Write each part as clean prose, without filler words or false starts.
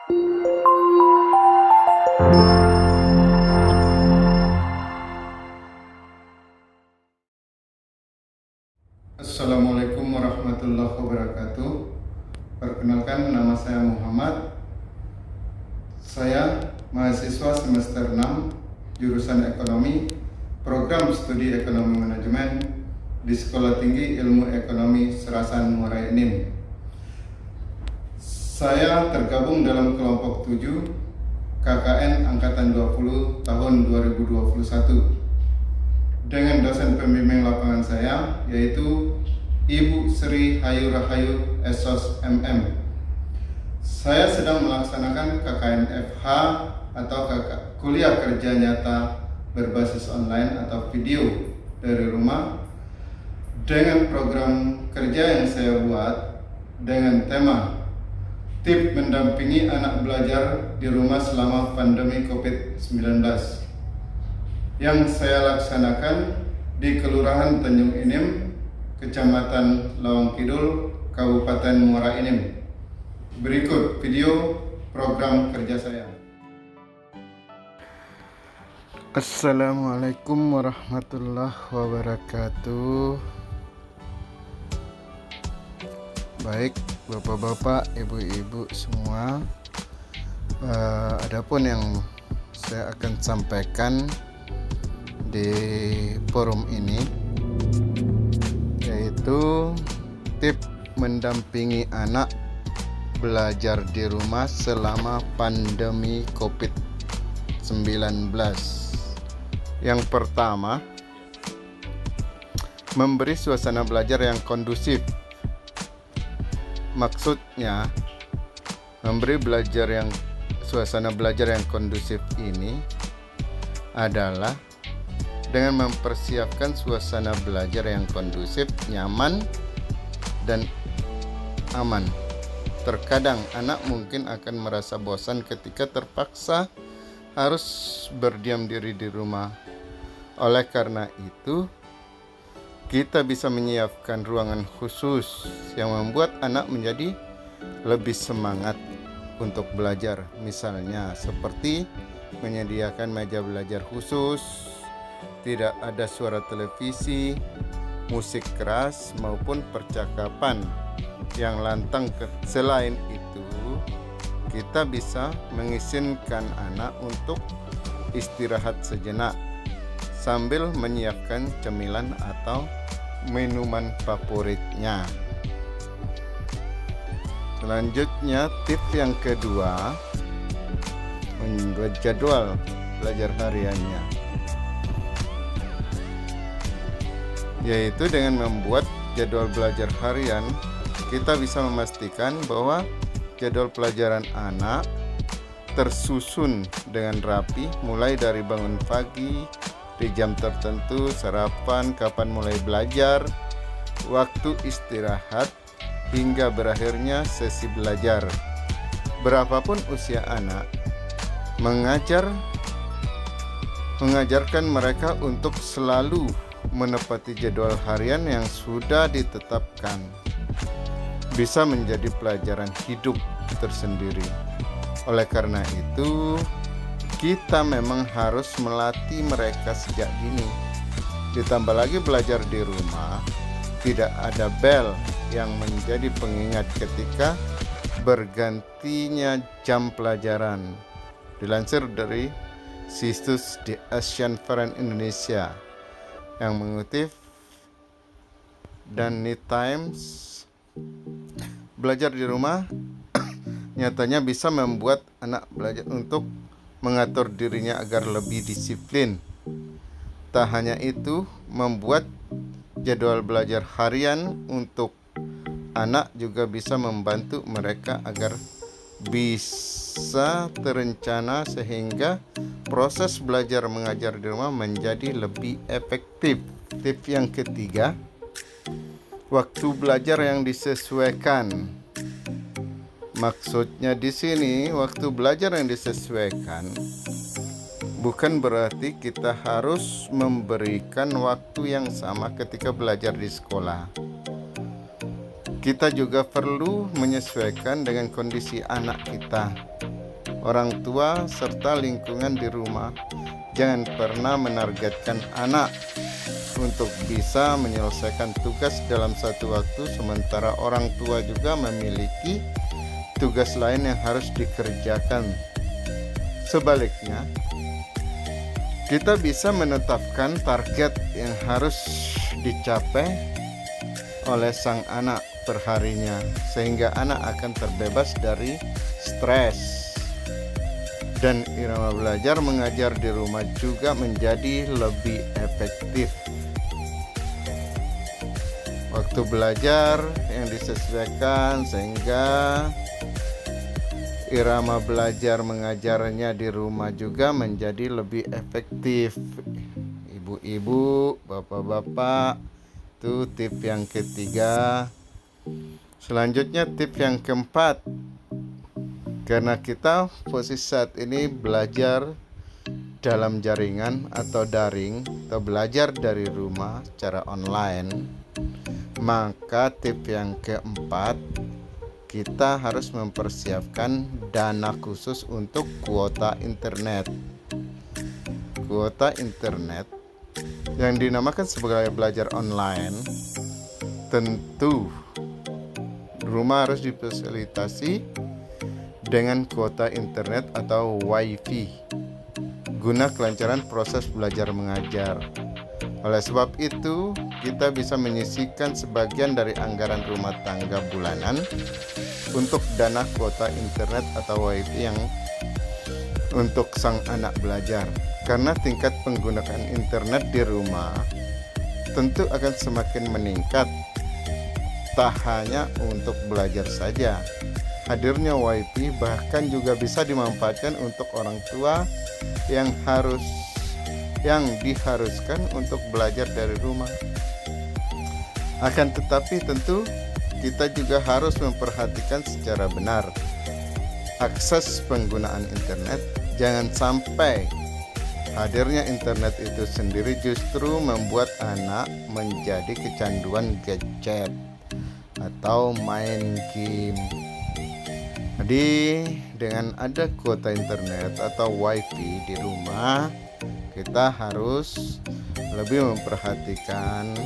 Assalamualaikum warahmatullahi wabarakatuh. Perkenalkan, nama saya Muhammad. Saya mahasiswa semester 6 jurusan Ekonomi, program studi Ekonomi Manajemen di Sekolah Tinggi Ilmu Ekonomi Serasan Muara Enim. Saya tergabung dalam kelompok 7 KKN Angkatan 20 tahun 2021 dengan dosen pembimbing lapangan saya, yaitu Ibu Sri Hayu Rahayu SOS MM. Saya sedang melaksanakan KKN FH atau kuliah kerja nyata berbasis online atau video dari rumah dengan program kerja yang saya buat dengan tema Tip mendampingi anak belajar di rumah selama pandemi COVID-19 yang saya laksanakan di Kelurahan Tanjung Enim, Kecamatan Lawang Kidul, Kabupaten Muara Enim. Berikut video program kerja saya. Assalamualaikum warahmatullahi wabarakatuh. Baik, bapak-bapak, ibu-ibu semua, adapun yang saya akan sampaikan di forum ini yaitu tip mendampingi anak belajar di rumah selama pandemi COVID-19. Yang pertama, memberi suasana belajar yang kondusif. Maksudnya, memberi suasana belajar yang kondusif ini adalah dengan mempersiapkan suasana belajar yang kondusif, nyaman, dan aman. Terkadang anak mungkin akan merasa bosan ketika terpaksa harus berdiam diri di rumah. Oleh karena itu, kita bisa menyiapkan ruangan khusus yang membuat anak menjadi lebih semangat untuk belajar. Misalnya seperti menyediakan meja belajar khusus, tidak ada suara televisi, musik keras maupun percakapan yang lantang. Selain itu, kita bisa mengizinkan anak untuk istirahat sejenak sambil menyiapkan cemilan atau minuman favoritnya. Selanjutnya, tips yang kedua, membuat jadwal belajar hariannya, yaitu dengan membuat jadwal belajar harian, kita bisa memastikan bahwa jadwal pelajaran anak tersusun dengan rapi, mulai dari bangun pagi di jam tertentu, sarapan, kapan mulai belajar, waktu istirahat, hingga berakhirnya sesi belajar. Berapapun usia anak, mengajarkan mereka untuk selalu menepati jadwal harian yang sudah ditetapkan bisa menjadi pelajaran hidup tersendiri. Oleh karena itu, kita memang harus melatih mereka sejak dini. Ditambah lagi belajar di rumah, tidak ada bel yang menjadi pengingat ketika bergantinya jam pelajaran. Dilansir dari situs The Asian Foreign Indonesia yang mengutip dan New Times, belajar di rumah nyatanya bisa membuat anak belajar untuk mengatur dirinya agar lebih disiplin. Tak hanya itu, membuat jadwal belajar harian untuk anak juga bisa membantu mereka agar bisa terencana sehingga proses belajar mengajar di rumah menjadi lebih efektif. Tips yang ketiga, waktu belajar yang disesuaikan. Maksudnya di sini waktu belajar yang disesuaikan bukan berarti kita harus memberikan waktu yang sama ketika belajar di sekolah. Kita juga perlu menyesuaikan dengan kondisi anak kita. orang tua serta lingkungan di rumah jangan pernah menargetkan anak untuk bisa menyelesaikan tugas dalam satu waktu, sementara orang tua juga memiliki tugas lain yang harus dikerjakan. Sebaliknya, kita bisa menetapkan target yang harus dicapai oleh sang anak perharinya, sehingga anak akan terbebas dari stres. Dan irama belajar mengajar di rumah juga menjadi lebih efektif. Waktu belajar yang disesuaikan sehingga irama belajar mengajarnya di rumah juga menjadi lebih efektif. Ibu-ibu, bapak-bapak, itu tip yang ketiga. Selanjutnya tip yang keempat. Karena kita posisi saat ini belajar dalam jaringan atau daring atau belajar dari rumah secara online, maka tip yang keempat, kita harus mempersiapkan dana khusus untuk kuota internet. Kuota internet yang dinamakan sebagai belajar online, tentu rumah harus difasilitasi dengan kuota internet atau wifi guna kelancaran proses belajar mengajar. Oleh sebab itu, kita bisa menyisihkan sebagian dari anggaran rumah tangga bulanan untuk dana kuota internet atau wifi yang untuk sang anak belajar. Karena tingkat penggunaan internet di rumah tentu akan semakin meningkat. Tak hanya untuk belajar saja, hadirnya wifi bahkan juga bisa dimanfaatkan untuk orang tua yang diharuskan untuk belajar dari rumah. Akan tetapi tentu kita juga harus memperhatikan secara benar akses penggunaan internet. Jangan sampai hadirnya internet itu sendiri justru membuat anak menjadi kecanduan gadget atau main game. Jadi dengan ada kuota internet atau wifi di rumah, kita harus lebih memperhatikan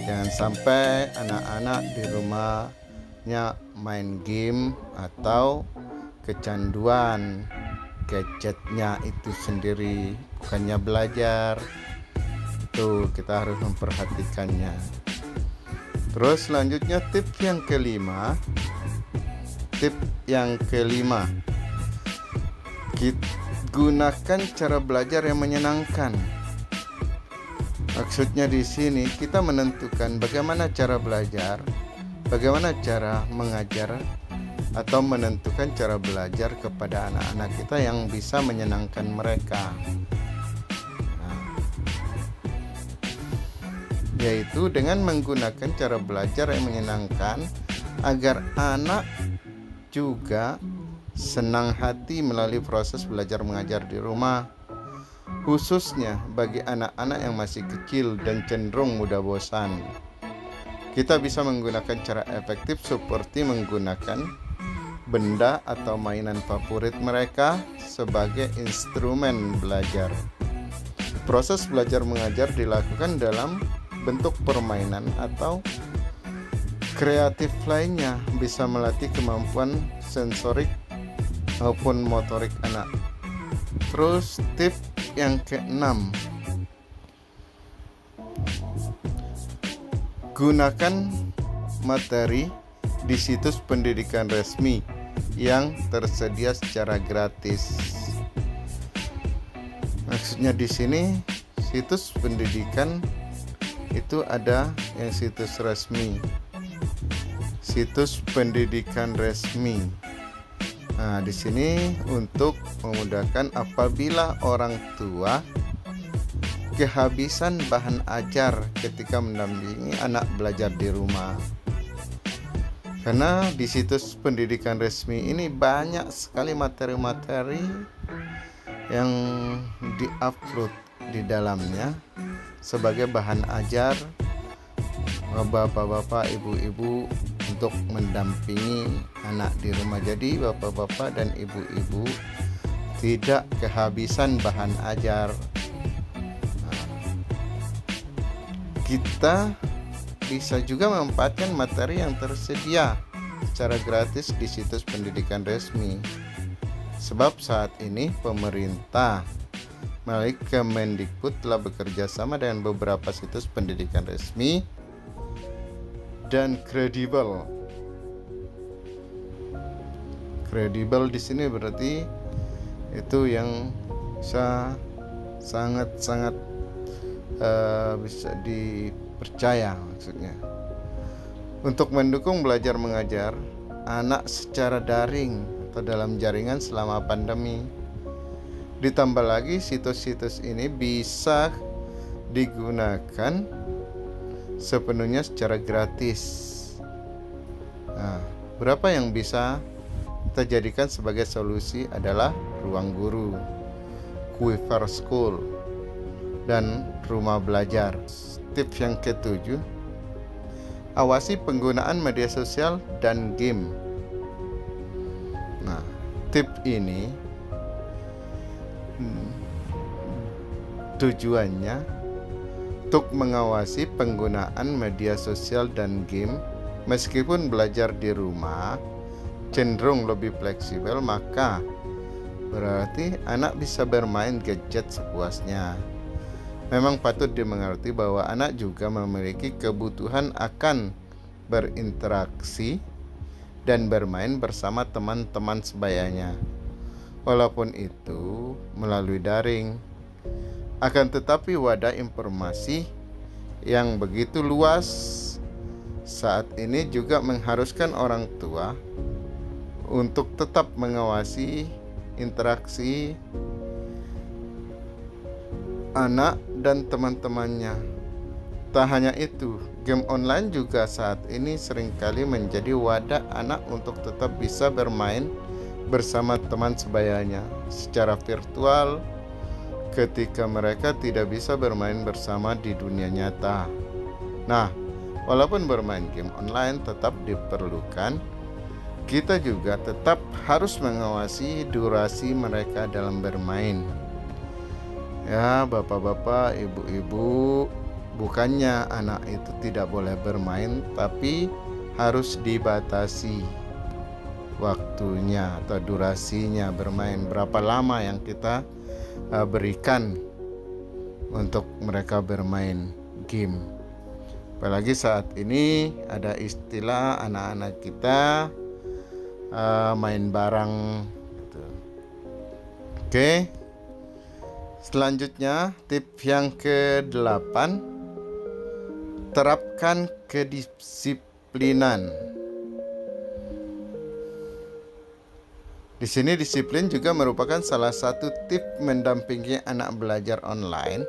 jangan sampai anak-anak di rumahnya main game atau kecanduan gadgetnya itu sendiri, bukannya belajar. Itu kita harus memperhatikannya. Terus selanjutnya tip yang kelima. Gunakan cara belajar yang menyenangkan. Maksudnya di sini kita menentukan bagaimana cara belajar, bagaimana cara mengajar, atau menentukan cara belajar kepada anak-anak kita yang bisa menyenangkan mereka. Yaitu dengan menggunakan cara belajar yang menyenangkan agar anak juga senang hati melalui proses belajar mengajar di rumah, khususnya bagi anak-anak yang masih kecil dan cenderung mudah bosan. Kita bisa menggunakan cara efektif seperti menggunakan benda atau mainan favorit mereka sebagai instrumen belajar. Proses belajar mengajar dilakukan dalam bentuk permainan atau kreatif lainnya, bisa melatih kemampuan sensorik maupun motorik anak. Terus tip yang keenam, gunakan materi di situs pendidikan resmi yang tersedia secara gratis. Maksudnya di sini situs pendidikan itu ada yang situs resmi, situs pendidikan resmi. Nah, di sini untuk memudahkan apabila orang tua kehabisan bahan ajar ketika mendampingi anak belajar di rumah. Karena di situs pendidikan resmi ini banyak sekali materi-materi yang di-upload di dalamnya sebagai bahan ajar bapak-bapak, ibu-ibu untuk mendampingi anak di rumah. Jadi bapak-bapak dan ibu-ibu tidak kehabisan bahan ajar. Kita bisa juga memanfaatkan materi yang tersedia secara gratis di situs pendidikan resmi. Sebab saat ini pemerintah melalui Kemendikbud telah bekerja sama dengan beberapa situs pendidikan resmi dan kredibel. Kredibel di sini berarti itu yang sangat bisa dipercaya maksudnya. Untuk mendukung belajar mengajar anak secara daring atau dalam jaringan selama pandemi. Ditambah lagi situs-situs ini bisa digunakan sepenuhnya secara gratis. Nah, berapa yang bisa kita jadikan sebagai solusi adalah Ruang Guru, Quiver School, dan Rumah Belajar. Tips yang ketujuh, awasi penggunaan media sosial dan game. Nah, tip ini tujuannya untuk mengawasi penggunaan media sosial dan game. Meskipun belajar di rumah cenderung lebih fleksibel, maka berarti anak bisa bermain gadget sepuasnya. Memang patut dimengerti bahwa anak juga memiliki kebutuhan akan berinteraksi dan bermain bersama teman-teman sebayanya, walaupun itu melalui daring. Akan tetapi wadah informasi yang begitu luas saat ini juga mengharuskan orang tua untuk tetap mengawasi interaksi anak dan teman-temannya. Tak hanya itu, game online juga saat ini seringkali menjadi wadah anak untuk tetap bisa bermain bersama teman sebayanya secara virtual ketika mereka tidak bisa bermain bersama di dunia nyata. Nah, walaupun bermain game online tetap diperlukan, kita juga tetap harus mengawasi durasi mereka dalam bermain. Ya, bapak-bapak, ibu-ibu, bukannya anak itu tidak boleh bermain, tapi harus dibatasi waktunya atau durasinya bermain. Berapa lama yang kita berikan untuk mereka bermain game. Apalagi saat ini ada istilah anak-anak kita main bareng gitu. Oke. Selanjutnya, tips yang ke-8, terapkan kedisiplinan. Di sini disiplin juga merupakan salah satu tips mendampingi anak belajar online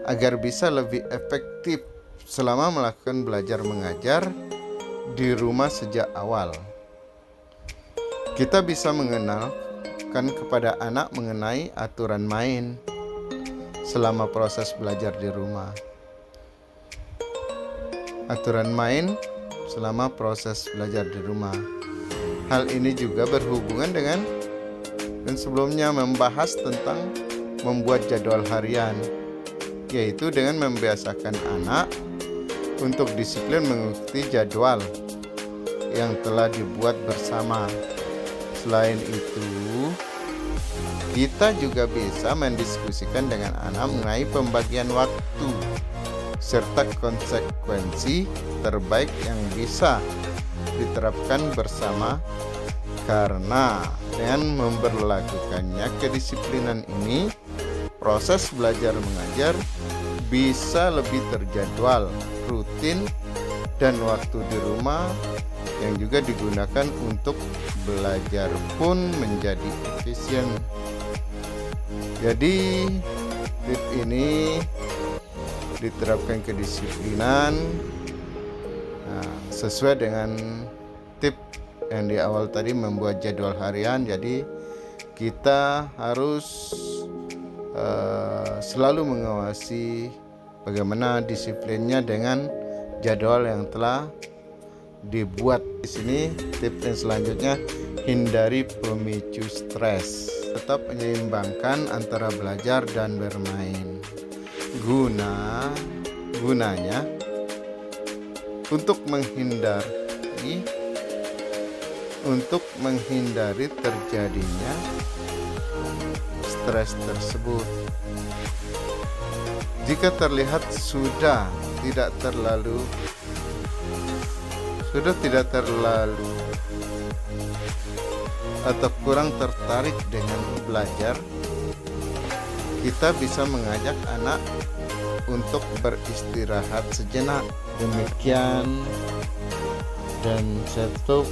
agar bisa lebih efektif selama melakukan belajar mengajar di rumah sejak awal. Kita bisa mengenalkan kepada anak mengenai aturan main selama proses belajar di rumah. Aturan main selama proses belajar di rumah. Hal ini juga berhubungan dengan sebelumnya membahas tentang membuat jadwal harian, yaitu dengan membiasakan anak untuk disiplin mengikuti jadwal yang telah dibuat bersama. Selain itu, kita juga bisa mendiskusikan dengan anak mengenai pembagian waktu serta konsekuensi terbaik yang bisa diterapkan bersama, karena dengan memberlakukannya kedisiplinan ini, proses belajar mengajar bisa lebih terjadwal, rutin, dan waktu di rumah yang juga digunakan untuk belajar pun menjadi efisien. Jadi tips ini diterapkan kedisiplinan sesuai dengan tips yang di awal tadi, membuat jadwal harian. Jadi kita harus selalu mengawasi bagaimana disiplinnya dengan jadwal yang telah dibuat. Di sini tips yang selanjutnya, hindari pemicu stres. tetap menyeimbangkan antara belajar dan bermain. Gunanya untuk menghindari terjadinya stres tersebut. Jika terlihat sudah tidak terlalu atau kurang tertarik dengan belajar, kita bisa mengajak anak untuk beristirahat sejenak. Demikian, dan saya tutup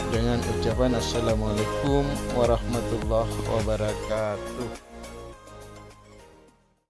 dengan ucapan Assalamualaikum warahmatullahi wabarakatuh.